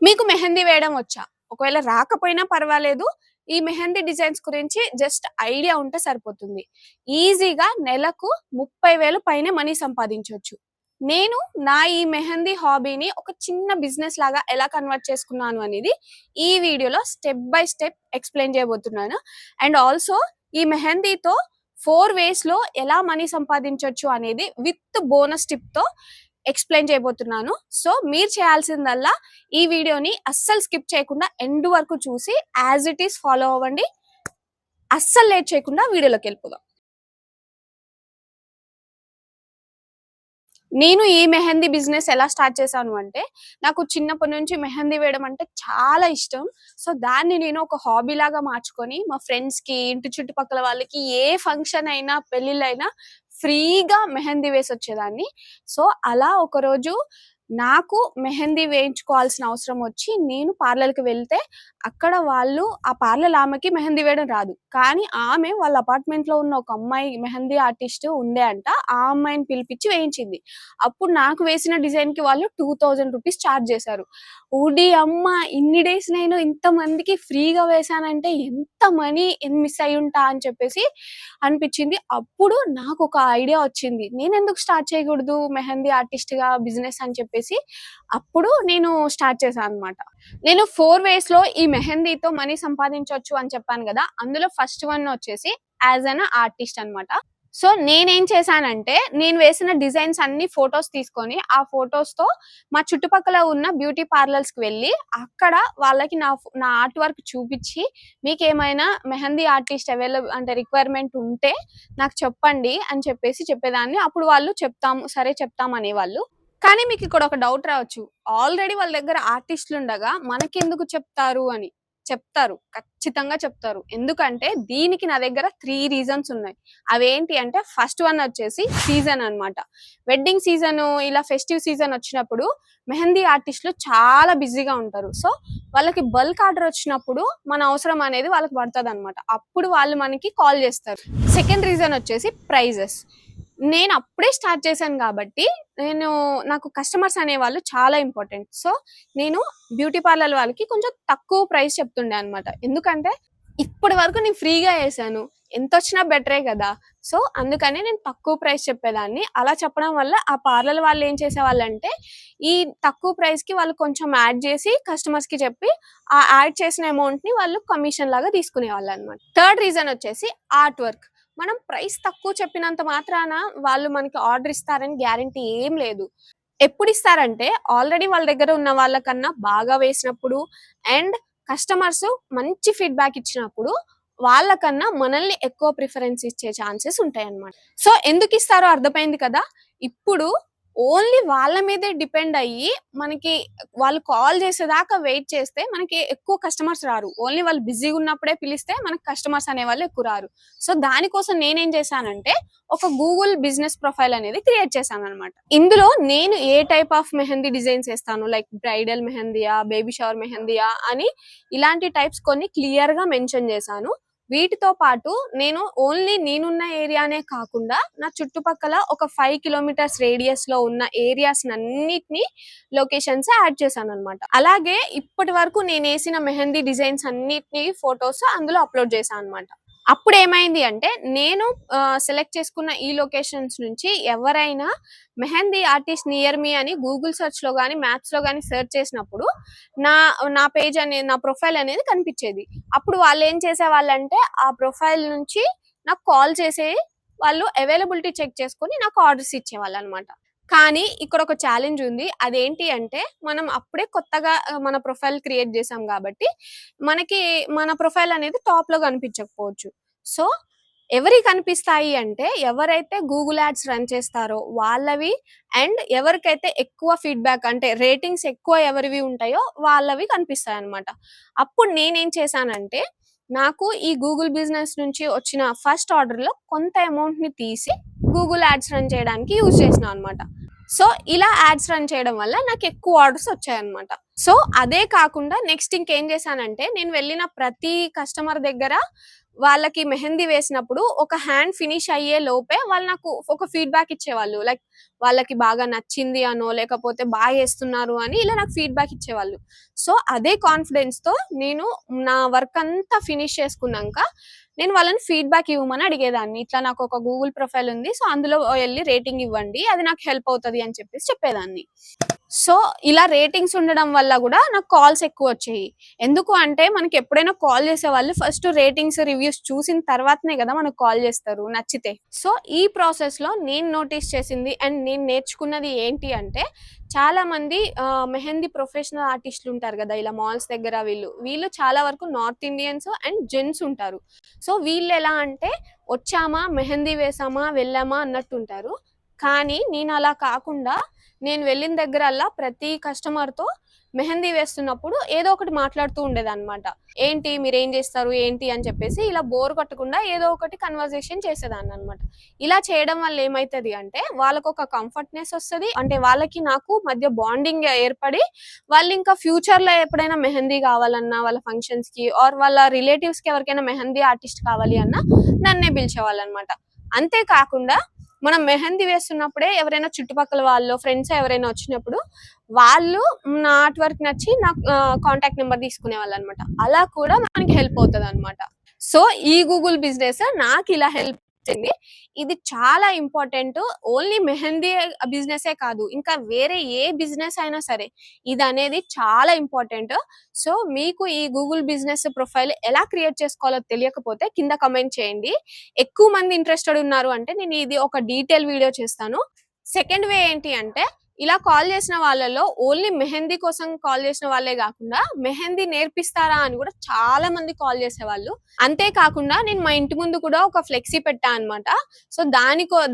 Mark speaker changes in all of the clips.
Speaker 1: మీకు మెహందీ వేయడం వచ్చా? ఒకవేళ రాకపోయినా పర్వాలేదు. ఈ మెహందీ డిజైన్స్ గురించి జస్ట్ ఐడియా ఉంటే సరిపోతుంది. ఈజీగా నెలకు 30,000 పైనే మనీ సంపాదించొచ్చు. నేను నా ఈ మెహందీ హాబీని ఒక చిన్న బిజినెస్ లాగా ఎలా కన్వర్ట్ చేసుకున్నాను అనేది ఈ వీడియోలో స్టెప్ బై స్టెప్ ఎక్స్‌ప్లెయిన్ చేయబోతున్నాను. అండ్ ఆల్సో ఈ మెహందీతో 4 వేస్‌లో ఎలా మనీ సంపాదించొచ్చు అనేది విత్ బోనస్ టిప్‌తో ఎక్స్‌ప్లెయిన్ చేయబోతున్నాను. సో మీరు చేయాల్సిందల్లా ఈ వీడియోని అస్సలు స్కిప్ చేయకుండా ఎండ్ వరకు చూసి యాజ్ ఇట్ ఈస్ ఫాలో అవ్వండి. అస్సలు లేట్ చేయకుండా వీడియోలోకి వెళ్ళిపోదాం. నేను ఈ మెహందీ బిజినెస్ ఎలా స్టార్ట్ చేశాను అంటే, నాకు చిన్నప్పటి నుంచి మెహందీ వేయడం అంటే చాలా ఇష్టం. సో దాన్ని నేను ఒక హాబీ లాగా మార్చుకొని మా ఫ్రెండ్స్‌కి, ఇంటి చుట్టుపక్కల వాళ్ళకి ఏ ఫంక్షన్ అయినా, పెళ్ళిళ్ళైనా ఫ్రీగా మెహందీ వేసొచ్చేదాన్ని. సో అలా ఒకరోజు నాకు మెహందీ వేయించుకోవాల్సిన అవసరం వచ్చి నేను పార్లర్‌కి వెళ్తే అక్కడ వాళ్ళు ఆ పార్లర్ ఆమెకి మెహందీ వేయడం రాదు. కానీ ఆమె వాళ్ళ అపార్ట్మెంట్‌లో ఉన్న ఒక అమ్మాయి మెహందీ ఆర్టిస్ట్ ఉండే అంట. ఆ అమ్మాయిని పిలిపించి వేయించింది. అప్పుడు నాకు వేసిన డిజైన్‌కి వాళ్ళు ₹2000 చార్జ్ చేశారు. ఓడి అమ్మ! ఇన్ని డేస్ నేను ఇంతమందికి ఫ్రీగా వేశానంటే ఎంత మనీ మిస్ అయ్యుంటా అని చెప్పేసి అనిపించింది. అప్పుడు నాకొక ఐడియా వచ్చింది. నేనెందుకు స్టార్ట్ చేయకూడదు మెహందీ ఆర్టిస్ట్‌గా బిజినెస్ అని చెప్పేసి అప్పుడు నేను స్టార్ట్ చేశాను అన్నమాట. నేను 4 వేస్‌లో ఈ మెహందీతో మనీ సంపాదించొచ్చు అని చెప్పాను గదా! అందులో ఫస్ట్ వన్ వచ్చేసి యాస్ ఎన్ ఆర్టిస్ట్ అన్నమాట. సో నేనేం చేశానంటే, నేను వేసిన డిజైన్స్ అన్ని ఫోటోస్ తీసుకొని, ఆ ఫోటోస్‌తో మా చుట్టుపక్కల ఉన్న బ్యూటీ పార్లర్స్‌కి వెళ్ళి, అక్కడ వాళ్ళకి నా ఆర్ట్ వర్క్ చూపిచ్చి, మీకేమైనా మెహందీ ఆర్టిస్ట్ అంటే రిక్వైర్మెంట్ ఉంటే నాకు చెప్పండి అని చెప్పేసి చెప్పేదాన్ని. అప్పుడు వాళ్ళు సరే చెప్తాం అనేవాళ్ళు. కానీ మీకిక్కడ ఒక డౌట్ రావచ్చు. ఆల్రెడీ వాళ్ళ దగ్గర ఆర్టిస్ట్‌లుండగా మనకెందుకు చెప్తారు అని. చెప్తారు. ఖచ్చితంగా చెప్తారు. ఎందుకంటే దీనికి నా దగ్గర 3 రీజన్స్ ఉన్నాయి. అవేంటి అంటే ఫస్ట్ వన్ వచ్చేసి సీజన్ అన్నమాట. వెడ్డింగ్ సీజను ఇలా ఫెస్టివ్ సీజన్ వచ్చినప్పుడు మెహందీ ఆర్టిస్ట్‌లు చాలా బిజీగా ఉంటారు. సో వాళ్ళకి బల్క్ ఆర్డర్ వచ్చినప్పుడు మన అవసరం అనేది వాళ్ళకి పడతదన్నమాట. అప్పుడు వాళ్ళు మనకి కాల్ చేస్తారు. సెకండ్ రీజన్ వచ్చేసి ప్రైజెస్. నేను అప్పుడే స్టార్ట్ చేశాను కాబట్టి నాకు కస్టమర్స్ అనేవాళ్ళు చాలా ఇంపార్టెంట్. సో నేను బ్యూటీ పార్లర్ వాళ్ళకి కొంచెం తక్కువ ప్రైస్ చెప్తుండే అన్నమాట. ఎందుకంటే ఇప్పటి వరకు నేను ఫ్రీగా వేసాను. ఎంతొచ్చినా బెటరే కదా! సో అందుకని నేను తక్కువ ప్రైస్ చెప్పేదాన్ని. అలా చెప్పడం వల్ల ఆ పార్లర్ వాళ్ళు ఏం చేసేవాళ్ళంటే, ఈ తక్కువ ప్రైస్‌కి వాళ్ళు కొంచెం యాడ్ చేసి కస్టమర్స్‌కి చెప్పి, ఆ యాడ్ చేసిన అమౌంట్‌ని వాళ్ళు కమిషన్ లాగా తీసుకునేవాళ్ళన్నమాట. థర్డ్ రీజన్ వచ్చేసి ఆర్ట్ వర్క్. మనం ప్రైస్ తక్కువ చెప్పినంత మాత్రాన వాళ్ళు మనకి ఆర్డర్ ఇస్తారని గ్యారంటీ ఏం లేదు. ఎప్పుడిస్తారంటే ఆల్రెడీ వాళ్ళ దగ్గర ఉన్న వాళ్ళకన్నా బాగా వేసినప్పుడు అండ్ కస్టమర్స్ మంచి ఫీడ్‌బ్యాక్ ఇచ్చినప్పుడు వాళ్ళకన్నా మనల్ని ఎక్కువ ప్రిఫరెన్స్ ఇచ్చే ఛాన్సెస్ ఉంటాయన్నమాట. సో ఎందుకిస్తారో అర్థమైంది కదా! ఇప్పుడు ఓన్లీ వాళ్ళ మీదే డిపెండ్ అయ్యి మనకి వాళ్ళు కాల్ చేసేదాకా వెయిట్ చేస్తే మనకి ఎక్కువ కస్టమర్స్ రారు. ఓన్లీ వాళ్ళు బిజీగా ఉన్నప్పుడే పిలిస్తే మనకి కస్టమర్స్ అనేవాళ్ళు ఎక్కువ రారు. సో దానికోసం నేనేం చేశానంటే ఒక గూగుల్ బిజినెస్ ప్రొఫైల్ అనేది క్రియేట్ చేశానన్నమాట. ఇందులో నేను ఏ టైప్ ఆఫ్ మెహందీ డిజైన్స్ ఏస్తాను, లైక్ బ్రైడల్ మెహందీయా, బేబీ షవర్ మెహందీయా అని ఇలాంటి టైప్స్ కొన్ని క్లియర్ గా మెన్షన్ చేశాను. వీటితో పాటు నేను ఓన్లీ నేనున్న ఏరియానే కాకుండా నా చుట్టుపక్కల ఒక 5 కిలోమీటర్స్ రేడియస్ లో ఉన్న ఏరియాస్ అన్నిటిని లొకేషన్స్ యాడ్ చేశాను అనమాట. అలాగే ఇప్పటి వరకు నేను వేసిన మెహందీ డిజైన్స్ అన్నిటిని ఫొటోస్ అందులో అప్లోడ్ చేశాను అనమాట. అప్పుడు ఏమైంది అంటే నేను సెలెక్ట్ చేసుకున్న ఈ లొకేషన్స్ నుంచి ఎవరైనా మెహందీ ఆర్టిస్ట్ నియర్ మీ అని గూగుల్ సెర్చ్ లో గానీ మ్యాప్స్ లో గానీ సెర్చ్ చేసినప్పుడు నా నా పేజ్ అనేది, నా ప్రొఫైల్ అనేది కనిపించేది. అప్పుడు వాళ్ళు ఏం చేసేవాళ్ళంటే ఆ ప్రొఫైల్ నుంచి నాకు కాల్ చేసే వాళ్ళు అవైలబిలిటీ చెక్ చేసుకొని నాకు ఆర్డర్స్ ఇచ్చేవాళ్ళు అనమాట. కానీ ఇక్కడ ఒక ఛాలెంజ్ ఉంది. అదేంటి అంటే మనం అప్పుడే కొత్తగా మన ప్రొఫైల్ క్రియేట్ చేసాం కాబట్టి మనకి మన ప్రొఫైల్ అనేది టాప్ లో కనిపించకపోవచ్చు. సో ఎవరికి కనిపిస్తాయి అంటే ఎవరైతే గూగుల్ యాడ్స్ రన్ చేస్తారో వాళ్ళవి అండ్ ఎవరికైతే ఎక్కువ ఫీడ్‌బ్యాక్ అంటే రేటింగ్స్ ఎక్కువ ఎవరివి ఉంటాయో వాళ్ళవి కనిపిస్తాయన్నమాట. అప్పుడు నేనేం చేశానంటే నాకు ఈ గూగుల్ బిజినెస్ నుంచి వచ్చిన ఫస్ట్ ఆర్డర్‌లో కొంత అమౌంట్‌ని తీసి గూగుల్ యాడ్స్ రన్ చేయడానికి యూజ్ చేసినా అన్నమాట. సో ఇలా యాడ్స్ రన్ చేయడం వల్ల నాకు ఎక్కువ ఆర్డర్స్ వచ్చాయన్నమాట. సో అదే కాకుండా నెక్స్ట్ ఇంకేం చేశానంటే, నేను వెళ్ళిన ప్రతి కస్టమర్ దగ్గర వాళ్ళకి మెహందీ వేసినప్పుడు ఒక హ్యాండ్ ఫినిష్ అయ్యే లోపే వాళ్ళు నాకు ఒక ఫీడ్‌బ్యాక్ ఇచ్చేవాళ్ళు. లైక్ వాళ్ళకి బాగా నచ్చింది అనో, లేకపోతే ఏస్తున్నారు అని ఇలా నాకు ఫీడ్‌బ్యాక్ ఇచ్చేవాళ్ళు. సో అదే కాన్ఫిడెన్స్‌తో నేను నా వర్క్ అంతా ఫినిష్ చేసుకున్నాంక, నేను వాళ్ళని ఫీడ్‌బ్యాక్ ఇవ్వమని అడిగేదాన్ని. ఇట్లా నాకు ఒక గూగుల్ ప్రొఫైల్ ఉంది. సో అందులో ఎళ్లి రేటింగ్ ఇవ్వండి. అది నాకు హెల్ప్ అవుతది అని చెప్పేసి చెప్పేదాన్ని. సో ఇలా రేటింగ్స్ ఉండడం వల్ల కూడా నాకు కాల్స్ ఎక్కువొచ్చాయి. ఎందుకు అంటే మనకి ఎప్పుడైనా కాల్ చేసేవాళ్ళు ఫస్ట్ రేటింగ్స్, రివ్యూస్ చూసిన తర్వాతనే కదా మనకు కాల్ చేస్తారు నచ్చితే. సో ఈ ప్రాసెస్‌లో నేను నోటీస్ చేసింది అండ్ నేను నేర్చుకున్నది ఏంటి అంటే, చాలా మంది మెహందీ ప్రొఫెషనల్ ఆర్టిస్టులు ఉంటారు కదా! ఇలా మాల్స్ దగ్గర వీళ్ళు చాలా వరకు నార్త్ ఇండియన్స్ అండ్ జెంట్స్ ఉంటారు. సో వీళ్ళెలా అంటే వచ్చామా, మెహందీ వేసామా, వెళ్ళామా అన్నట్టుంటారు. కానీ నేను అలా కాకుండా నేను వెళ్ళిన దగ్గరల్లా ప్రతి కస్టమర్‌తో మెహందీ వేస్తున్నప్పుడు ఏదో ఒకటి మాట్లాడుతూ ఉండేదన్నమాట. ఏంటి మీరేం చేస్తారు? ఏంటి? అని చెప్పేసి ఇలా బోర్ కొట్టకుండా ఏదో ఒకటి కన్వర్జేషన్ చేసేదాన్ననమాట. ఇలా చేయడం వల్ల ఏమైతది అంటే వాళ్ళకొక కంఫర్ట్‌నెస్ వస్తది. అంటే వాళ్ళకి నాకు మధ్య బాండింగ్ ఏర్పడి వాళ్ళింకా ఫ్యూచర్‌లో ఎప్పుడైనా మెహందీ కావాలన్నా వాళ్ళ ఫంక్షన్స్‌కి ఆర్ వాళ్ళ రిలేటివ్స్‌కి ఎవరికైనా మెహందీ ఆర్టిస్ట్ కావాలి అన్నా నన్నే పిలిచేవాళ్ళనమాట. అంతే కాకుండా మనం మెహందీ వేస్తున్నప్పుడే ఎవరైనా చుట్టుపక్కల వాళ్ళు ఫ్రెండ్స్ ఎవరైనా వచ్చినప్పుడు వాళ్ళు నా ఆర్ట్ వర్క్ నచ్చి నాకు కాంటాక్ట్ నెంబర్ తీసుకునేవాళ్ళు అనమాట. అలా కూడా మనకి హెల్ప్ అవుతుంది అనమాట. సో ఈ గూగుల్ బిజినెస్ నాకు ఇలా హెల్ప్ చేసింది. ఇది చాలా ఇంపార్టెంట్. ఓన్లీ మెహందీ బిజినెసే కాదు, ఇంకా వేరే ఏ బిజినెస్ అయినా సరే ఇది అనేది చాలా ఇంపార్టెంట్. సో మీకు ఈ గూగుల్ బిజినెస్ ప్రొఫైల్ ఎలా క్రియేట్ చేసుకోవాలో తెలియకపోతే కింద కమెంట్ చేయండి. ఎక్కువ మంది ఇంట్రెస్టెడ్ ఉన్నారు అంటే నేను ఇది ఒక డీటెయిల్ వీడియో చేస్తాను. సెకండ్ వే ఏంటి అంటే, ఇలా కాల్ చేసిన వాళ్ళలో ఓన్లీ మెహందీ కోసం కాల్ చేసిన వాళ్ళే కాకుండా మెహందీ నేర్పిస్తారా అని కూడా చాలా మంది కాల్ చేసేవాళ్ళు. అంతేకాకుండా నేను మా ఇంటి ముందు కూడా ఒక ఫ్లెక్సీ పెట్టా అనమాట. సో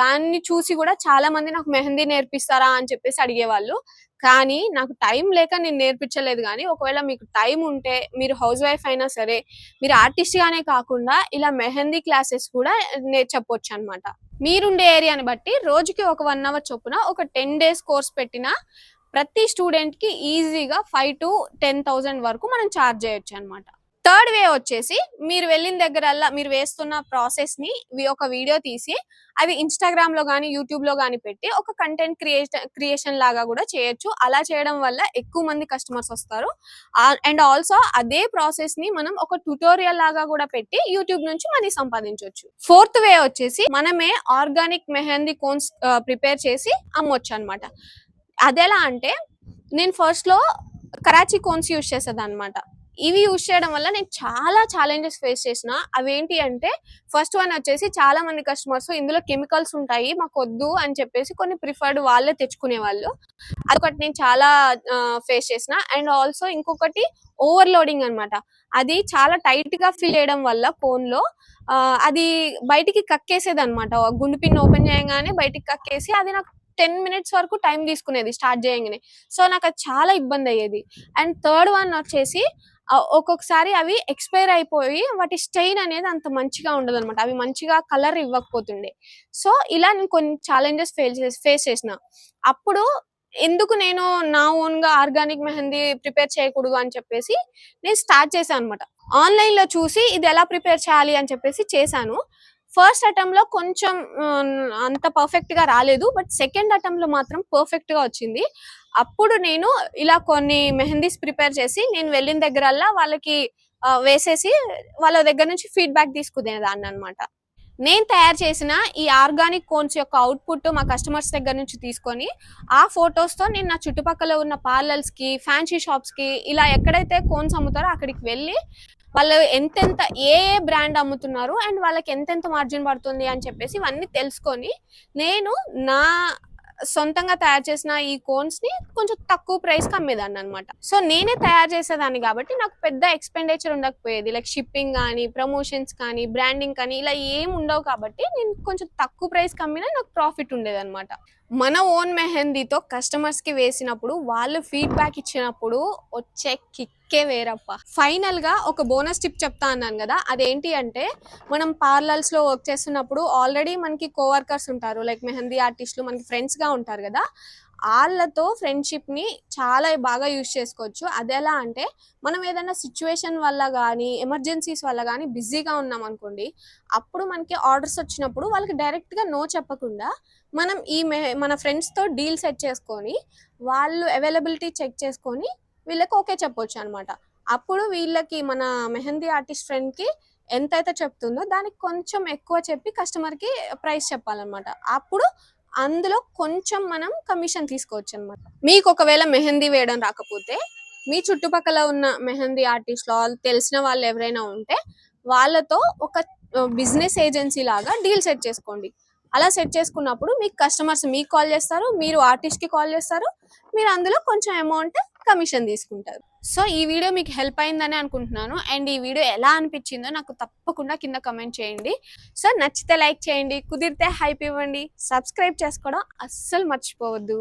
Speaker 1: దాన్ని చూసి కూడా చాలా మంది నాకు మెహందీ నేర్పిస్తారా అని చెప్పేసి అడిగేవాళ్ళు. కానీ నాకు టైం లేక నేను నేర్పించలేదు. కానీ ఒకవేళ మీకు టైం ఉంటే మీరు హౌస్ వైఫ్ అయినా సరే, మీరు ఆర్టిస్ట్ గానే కాకుండా ఇలా మెహందీ క్లాసెస్ కూడా చెప్పొచ్చు అనమాట. మీరుండే ఏరియాని బట్టి రోజుకి ఒక 1 అవర్ చొప్పున ఒక 10 డేస్ కోర్స్ పెట్టిన ప్రతి స్టూడెంట్ కి ఈజీగా 5,000 to 10,000 వరకు మనం ఛార్జ్ చేయొచ్చు అనమాట. థర్డ్ వే వచ్చేసి, మీరు వెళ్ళిన దగ్గరల్లా మీరు వేస్తున్న ప్రాసెస్ ని ఒక వీడియో తీసి అది ఇన్స్టాగ్రామ్ లో గానీ యూట్యూబ్ లో గానీ పెట్టి ఒక కంటెంట్ క్రియేషన్ లాగా కూడా చేయొచ్చు. అలా చేయడం వల్ల ఎక్కువ మంది కస్టమర్స్ వస్తారు. అండ్ ఆల్సో అదే ప్రాసెస్ ని మనం ఒక ట్యుటోరియల్ లాగా కూడా పెట్టి యూట్యూబ్ నుంచి మనీ సంపాదించవచ్చు. ఫోర్త్ వే వచ్చేసి మనమే ఆర్గానిక్ మెహందీ కోన్స్ ప్రిపేర్ చేసి అమ్మొచ్చు అనమాట. అదెలా అంటే, నేను ఫస్ట్ లో కరాచీ కోన్స్ యూజ్ చేసేదన్నమాట. ఇవి యూజ్ చేయడం వల్ల నేను చాలా ఛాలెంజెస్ ఫేస్ చేసిన. అవేంటి అంటే, ఫస్ట్ వన్ వచ్చేసి చాలా మంది కస్టమర్స్ ఇందులో కెమికల్స్ ఉంటాయి మాకు వద్దు అని చెప్పేసి కొన్ని ప్రిఫర్డ్ వాళ్ళే తెచ్చుకునే వాళ్ళు. అదొకటి నేను చాలా ఫేస్ చేసిన. అండ్ ఆల్సో ఇంకొకటి ఓవర్లోడింగ్ అనమాట. అది చాలా టైట్ గా ఫిల్ చేయడం వల్ల కోన్ లో అది బయటికి కక్కేసేది అనమాట. గుండు పిన్ ఓపెన్ చేయగానే బయటికి కక్కేసి అది నాకు 10 minutes వరకు టైం తీసుకునేది స్టార్ట్ చేయగానే. సో నాకు అది చాలా ఇబ్బంది అయ్యేది. అండ్ థర్డ్ వన్ వచ్చేసి ఒక్కొక్కసారి అవి ఎక్స్పైర్ అయిపోయి వాటి స్టెయిన్ అనేది అంత మంచిగా ఉండదు అనమాట. అవి మంచిగా కలర్ ఇవ్వకపోతుండే. సో ఇలా నేను కొన్ని ఛాలెంజెస్ ఫేస్ చేసిన. అప్పుడు ఎందుకు నేను నా ఓన్ గా ఆర్గానిక్ మెహందీ ప్రిపేర్ చేయకూడదు అని చెప్పేసి నేను స్టార్ట్ చేశాను అనమాట. ఆన్లైన్ లో చూసి ఇది ఎలా ప్రిపేర్ చేయాలి అని చెప్పేసి చేశాను. ఫస్ట్ అటెంప్ట్ లో కొంచెం అంత పర్ఫెక్ట్ గా రాలేదు. బట్ సెకండ్ అటెంప్ట్ లో మాత్రం పర్ఫెక్ట్ గా వచ్చింది. అప్పుడు నేను ఇలా కొన్ని మెహందీస్ ప్రిపేర్ చేసి నేను వెళ్ళిన దగ్గరల్లా వాళ్ళకి వేసేసి వాళ్ళ దగ్గర నుంచి ఫీడ్బ్యాక్ తీసుకునేదాన్ని అనమాట. నేను తయారు చేసిన ఈ ఆర్గానిక్ కోన్స్ యొక్క అవుట్పుట్ మా కస్టమర్స్ దగ్గర నుంచి తీసుకొని ఆ ఫొటోస్ తో నేను నా చుట్టుపక్కల ఉన్న పార్లర్స్ కి, ఫ్యాన్సీ షాప్స్ కి, ఇలా ఎక్కడైతే కోన్స్ అమ్ముతారో అక్కడికి వెళ్ళి వాళ్ళు ఎంతెంత ఏ బ్రాండ్ అమ్ముతున్నారు అండ్ వాళ్ళకి ఎంతెంత మార్జిన్ పడుతుంది అని చెప్పేసి ఇవన్నీ తెలుసుకొని నేను నా సొంతంగా తయారు చేసిన ఈ కోన్స్ ని కొంచెం తక్కువ ప్రైస్ కి అమ్మేదాన్ని అనమాట. సో నేనే తయారు చేసేదాన్ని కాబట్టి నాకు పెద్ద ఎక్స్పెండిచర్ ఉండకపోయేది. లైక్ షిప్పింగ్ కానీ, ప్రమోషన్స్ కానీ, బ్రాండింగ్ కానీ ఇలా ఏం ఉండవు కాబట్టి నేను కొంచెం తక్కువ ప్రైస్ కి అమ్మినా నాకు ప్రాఫిట్ ఉండేది అనమాట. మన ఓన్ మెహందీతో కస్టమర్స్ కి వేసినప్పుడు వాళ్ళు ఫీడ్బ్యాక్ ఇచ్చినప్పుడు వచ్చే కిక్కే వేరప్ప. ఫైనల్ గా ఒక బోనస్ టిప్ చెప్తా అన్నాను కదా, అదేంటి అంటే మనం పార్లర్స్ లో వర్క్ చేస్తున్నప్పుడు ఆల్రెడీ మనకి కోవర్కర్స్ ఉంటారు, లైక్ మెహందీ ఆర్టిస్టులు మనకి ఫ్రెండ్స్ గా ఉంటారు కదా. ఆళ్ళతో ఫ్రెండ్‌షిప్‌ని చాలా బాగా యూజ్ చేసుకోవచ్చు. అదెలా అంటే, మనం ఏదైనా సిట్యుయేషన్ వల్ల గానీ, ఎమర్జెన్సీస్ వల్ల గానీ బిజీగా ఉన్నామనుకోండి, అప్పుడు మనకి ఆర్డర్స్ వచ్చినప్పుడు వాళ్ళకి డైరెక్ట్‌గా నో చెప్పకుండా, మనం మన ఫ్రెండ్స్‌తో డీల్ సెట్ చేసుకొని, వాళ్ళు అవైలబిలిటీ చెక్ చేసుకొని, వీళ్ళకి ఓకే చెప్పొచ్చనమాట. అప్పుడు వీళ్ళకి మన మెహందీ ఆర్టిస్ట్ ఫ్రెండ్‌కి ఎంతైతే చెప్తుందో, దానికి కొంచెం ఎక్కువ చెప్పి కస్టమర్‌కి ప్రైస్ చెప్పాలనమాట. అప్పుడు అందులో కొంచెం మనం కమిషన్ తీసుకోవచ్చనమాట. మీకొకవేళ మెహందీ వేయడం రాకపోతే, మీ చుట్టుపక్కల ఉన్న మెహందీ ఆర్టిస్ట్‌లో తెలిసిన వాళ్ళు ఎవరైనా ఉంటే, వాళ్ళతో ఒక బిజినెస్ ఏజెన్సీ లాగా డీల్ సెట్ చేసుకోండి. అలా సెట్ చేసుకున్నప్పుడు మీకు కస్టమర్స్ మీకు కాల్ చేస్తారు. మీరు ఆర్టిస్ట్‌కి కాల్ చేస్తారు. మీరు అందులో కొంచెం అమౌంట్ కమిషన్ తీసుకుంటారు. సో, ఈ వీడియో మీకు హెల్ప్ అయిందని అనుకుంటున్నాను. అండ్ ఈ వీడియో ఎలా అనిపించిందో నాకు తప్పకుండా కింద కామెంట్ చేయండి. సో, నచ్చితే లైక్ చేయండి. కుదిరితే హైప్ ఇవ్వండి. సబ్స్క్రైబ్ చేసుకోవడం అస్సలు మర్చిపోవద్దు.